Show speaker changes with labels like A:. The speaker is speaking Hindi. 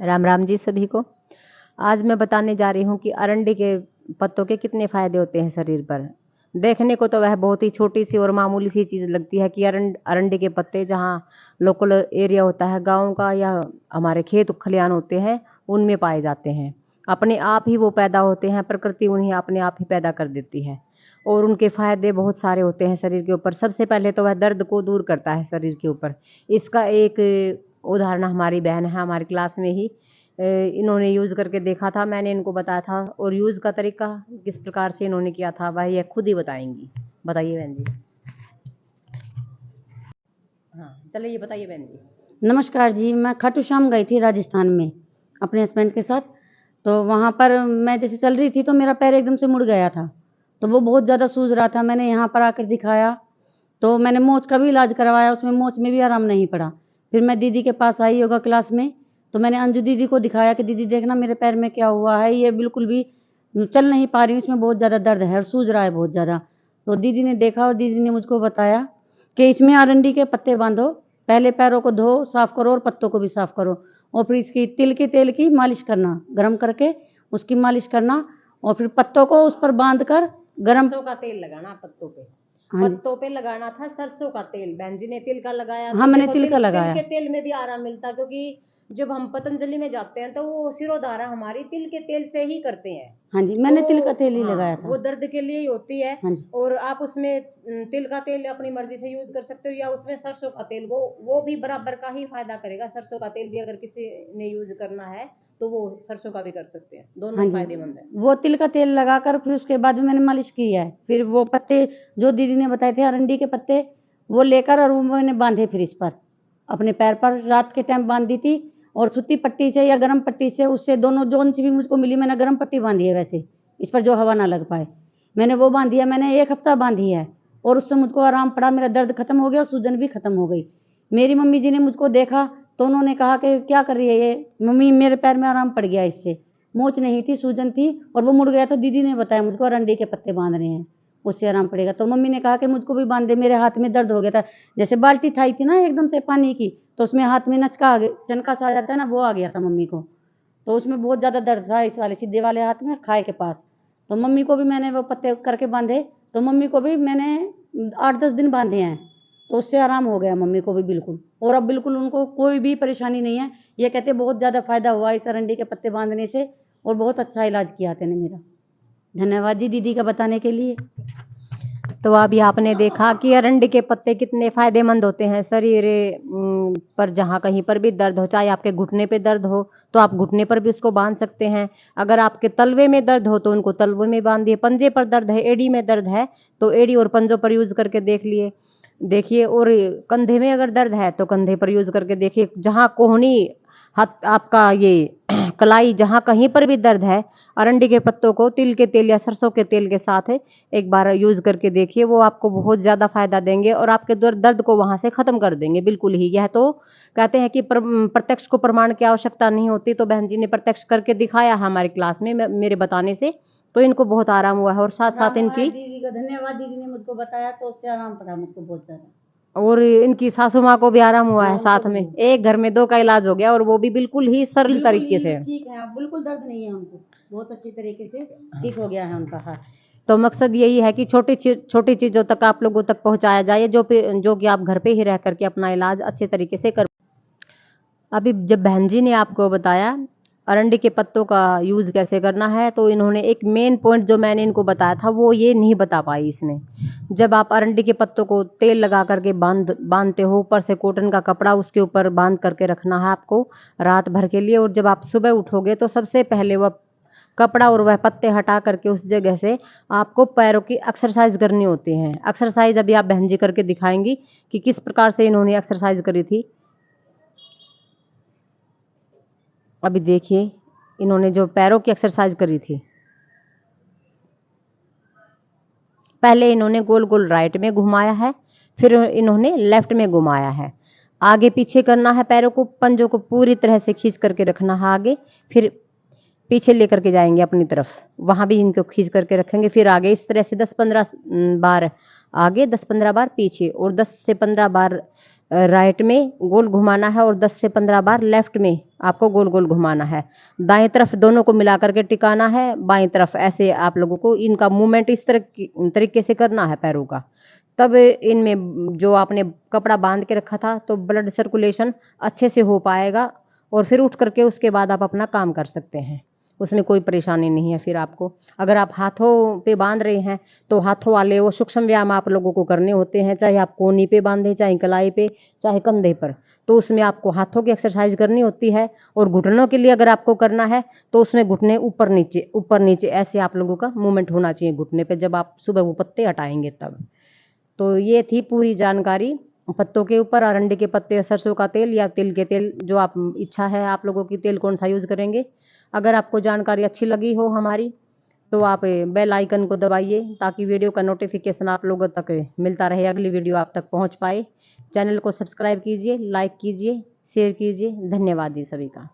A: राम राम जी सभी को। आज मैं बताने जा रही हूँ कि अरंडी के पत्तों के कितने फायदे होते हैं शरीर पर। देखने को तो वह बहुत ही छोटी सी और मामूली सी चीज़ लगती है कि अरंडी के पत्ते जहाँ लोकल एरिया होता है गांव का या हमारे खेत खलियान होते हैं उनमें पाए जाते हैं। अपने आप ही वो पैदा होते हैं, प्रकृति उन्हें अपने आप ही पैदा कर देती है और उनके फायदे बहुत सारे होते हैं शरीर के ऊपर। सबसे पहले तो वह दर्द को दूर करता है शरीर के ऊपर। इसका एक उदाहरण हमारी बहन है हमारी क्लास में ही, इन्होंने यूज़ करके देखा था, मैंने इनको बताया था और यूज़ का तरीका किस प्रकार से इन्होंने किया था वह ये खुद ही बताएंगी। बताइए बहन जी। हाँ चलिए ये बताइए बहन जी।
B: नमस्कार जी, मैं खाटू श्याम गई थी राजस्थान में अपने हस्बैंड के साथ। तो वहाँ पर मैं जैसे चल रही थी तो मेरा पैर एकदम से मुड़ गया था, तो वो बहुत ज़्यादा सूज रहा था। मैंने यहाँ पर आकर दिखाया तो मैंने मोच का भी इलाज करवाया, उसमें मोच में भी आराम नहीं पड़ा। फिर मैं दीदी के पास आई योगा क्लास में, तो मैंने अंजू दीदी को दिखाया कि दीदी देखना मेरे पैर में क्या हुआ है, ये बिल्कुल भी चल नहीं पा रही हूँ, इसमें बहुत ज़्यादा दर्द है और सूज रहा है बहुत ज़्यादा। तो दीदी ने देखा और दीदी ने मुझको बताया कि इसमें अरंडी के पत्ते बांधो, पहले पैरों को धो साफ करो और पत्तों को भी साफ करो, और फिर इसकी तिल के तेल की मालिश करना, गर्म करके उसकी मालिश करना, और फिर पत्तों को उस पर बांध कर गर्म
A: सरसों का तेल लगाना पत्तों पे।
B: हाँ जी।
A: पत्तों पे लगाना था सरसों का तेल। बहन जी ने तिल का लगाया।
B: हाँ, मैंने तिल का लगाया।
A: तिल के तेल में भी आराम मिलता, क्योंकि जब हम पतंजलि में जाते हैं तो वो सिरोधारा हमारी तिल के तेल से ही करते हैं।
B: हाँ जी, मैंने
A: तो
B: तिल का तेल ही
A: हाँ,
B: लगाया था।
A: वो दर्द के लिए ही होती है।
B: हाँ जी।
A: और आप उसमें तिल का तेल अपनी मर्जी से यूज कर सकते हो या उसमें सरसों का तेल, वो भी बराबर का ही फायदा करेगा। सरसों का तेल भी अगर किसी ने यूज करना है तो वो सरसों का भी कर सकते हैं, दोनों
B: हाँ
A: ही
B: जी,
A: फायदेमंद है।
B: वो तिल का तेल लगाकर फिर उसके बाद में मैंने मालिश की है। फिर वो पत्ते जो दीदी ने बताए थे अरंडी के पत्ते, वो लेकर और वो मैंने बांधे फिर इस पर अपने पैर पर। रात के टाइम बांध दी थी और सूती पट्टी से या गर्म पट्टी से, उससे दोनों जोन से भी मुझको मिली। मैंने गर्म पट्टी बांधी है वैसे इस पर जो हवा ना लग पाए, मैंने वो बांधी है। मैंने 1 हफ्ता बांधी है और उससे मुझको आराम पड़ा, मेरा दर्द खत्म हो गया और सूजन भी खत्म हो गई। मेरी मम्मी जी ने मुझको देखा तो उन्होंने कहा कि क्या कर रही है ये मम्मी, मेरे पैर में आराम पड़ गया, इससे मोच नहीं थी सूजन थी और वो मुड़ गया। तो दीदी ने बताया मुझको अरंडी के पत्ते बांध रहे हैं, उससे आराम पड़ेगा। तो मम्मी ने कहा कि मुझको भी बांध दे। मेरे हाथ में दर्द हो गया था, जैसे बाल्टी थाई थी ना एकदम से पानी की, तो उसमें हाथ में नचका आ गया, चनका सा आ जाता है ना, वो आ गया था मम्मी को। तो उसमें बहुत ज़्यादा दर्द था इस वाले सीधे वाले हाथ में, खाए के पास। तो मम्मी को भी मैंने वो पत्ते करके बांधे, तो मम्मी को भी मैंने 8-10 दिन बांधे हैं, तो उससे आराम हो गया मम्मी को भी बिल्कुल। और अब बिल्कुल उनको कोई भी परेशानी नहीं है। ये कहते बहुत ज़्यादा फायदा हुआ इस अरंडी के पत्ते बांधने से और बहुत अच्छा इलाज किया तेने मेरा। धन्यवाद जी दीदी का बताने के लिए।
A: तो अभी आपने देखा कि अरंडी के पत्ते कितने फायदेमंद होते हैं शरीर पर। जहाँ कहीं पर भी दर्द हो, चाहे आपके घुटने पे दर्द हो तो आप घुटने पर भी उसको बांध सकते हैं। अगर आपके तलवे में दर्द हो तो उनको तलवे में बांधिए। पंजे पर दर्द है, एड़ी में दर्द है तो एड़ी और पंजों पर यूज करके देखिए। और कंधे में अगर दर्द है तो कंधे पर यूज करके देखिए। जहाँ कोहनी हाथ आपका ये कलाई, जहाँ कहीं पर भी दर्द है, अरंडी के पत्तों को तिल के तेल या सरसों के तेल के साथ एक बार यूज करके देखिए। वो आपको बहुत ज़्यादा फायदा देंगे और आपके दर्द को वहाँ से ख़त्म कर देंगे बिल्कुल ही। यह तो कहते हैं कि प्रत्यक्ष को प्रमाण की आवश्यकता नहीं होती, तो बहन जी ने प्रत्यक्ष करके दिखाया हमारी क्लास में मेरे बताने से, तो इनको बहुत आराम हुआ है। और साथ साथ इनकी
B: दीदी का धन्यवाद, दीदी ने मुझको बताया तो उससे आराम पड़ा मुझको बहुत ज़्यादा।
A: और इनकी सासू माँ को भी आराम हुआ है। साथ में एक घर में 2 का इलाज हो गया और वो भी बिल्कुल ही सरल तरीके से।
B: ठीक है, बिल्कुल दर्द नहीं है उनको, बहुत अच्छी तरीके से ठीक हो गया है उनका हाथ।
A: तो मकसद यही है कि छोटी चीज़ों तक आप लोगों तक पहुंचाया जाए, जो कि आप घर पे ही रह करके अपना इलाज अच्छे तरीके से कर। अभी जब बहन जी ने आपको बताया अरंडी के पत्तों का यूज़ कैसे करना है, तो इन्होंने एक मेन पॉइंट जो मैंने इनको बताया था वो ये नहीं बता पाई इसमें। जब आप अरंडी के पत्तों को तेल लगा करके बांधते हो, ऊपर से कॉटन का कपड़ा उसके ऊपर बांध करके रखना है आपको रात भर के लिए। और जब आप सुबह उठोगे तो सबसे पहले वह कपड़ा और वह पत्ते हटा करके उस जगह से आपको पैरों की एक्सरसाइज करनी होती है। एक्सरसाइज अभी आप बहन जी करके दिखाएंगी कि किस प्रकार से इन्होंने एक्सरसाइज करी थी। अभी देखिए इन्होंने जो पैरों की एक्सरसाइज करी थी, पहले इन्होंने गोल गोल राइट में घुमाया है, फिर इन्होंने लेफ्ट में घुमाया है। आगे पीछे करना है, पैरों को पंजों को पूरी तरह से खींच करके रखना है आगे, फिर पीछे लेकर के जाएंगे अपनी तरफ, वहां भी इनको खींच करके रखेंगे। फिर आगे इस तरह से 10-15 बार आगे, 10-15 बार पीछे और 10 से 15 बार राइट में गोल घुमाना है और 10 से 15 बार लेफ्ट में आपको गोल गोल घुमाना है। दाएं तरफ दोनों को मिला करके टिकाना है, बाएं तरफ ऐसे आप लोगों को इनका मूवमेंट इस तरीके से करना है पैरों का। तब इनमें जो आपने कपड़ा बांध के रखा था तो ब्लड सर्कुलेशन अच्छे से हो पाएगा और फिर उठ करके उसके बाद आप अपना काम कर सकते हैं, उसमें कोई परेशानी नहीं है। फिर आपको अगर आप हाथों पे बांध रहे हैं तो हाथों वाले वो सूक्ष्म व्यायाम आप लोगों को करने होते हैं, चाहे आप कोहनी पे बांधे, चाहे कलाई पे, चाहे कंधे पर, तो उसमें आपको हाथों की एक्सरसाइज करनी होती है। और घुटनों के लिए अगर आपको करना है तो उसमें घुटने ऊपर नीचे ऐसे आप लोगों का मूवमेंट होना चाहिए घुटने पे, जब आप सुबह वो पत्ते हटाएंगे तब। तो ये थी पूरी जानकारी पत्तों के ऊपर, अरंडी के पत्ते, सरसों का तेल या तिल के तेल, जो आप इच्छा है आप लोगों की तेल कौन सा यूज़ करेंगे। अगर आपको जानकारी अच्छी लगी हो हमारी तो आप बेल आइकन को दबाइए ताकि वीडियो का नोटिफिकेशन आप लोगों तक मिलता रहे, अगली वीडियो आप तक पहुंच पाए। चैनल को सब्सक्राइब कीजिए, लाइक कीजिए, शेयर कीजिए। धन्यवाद जी सभी का।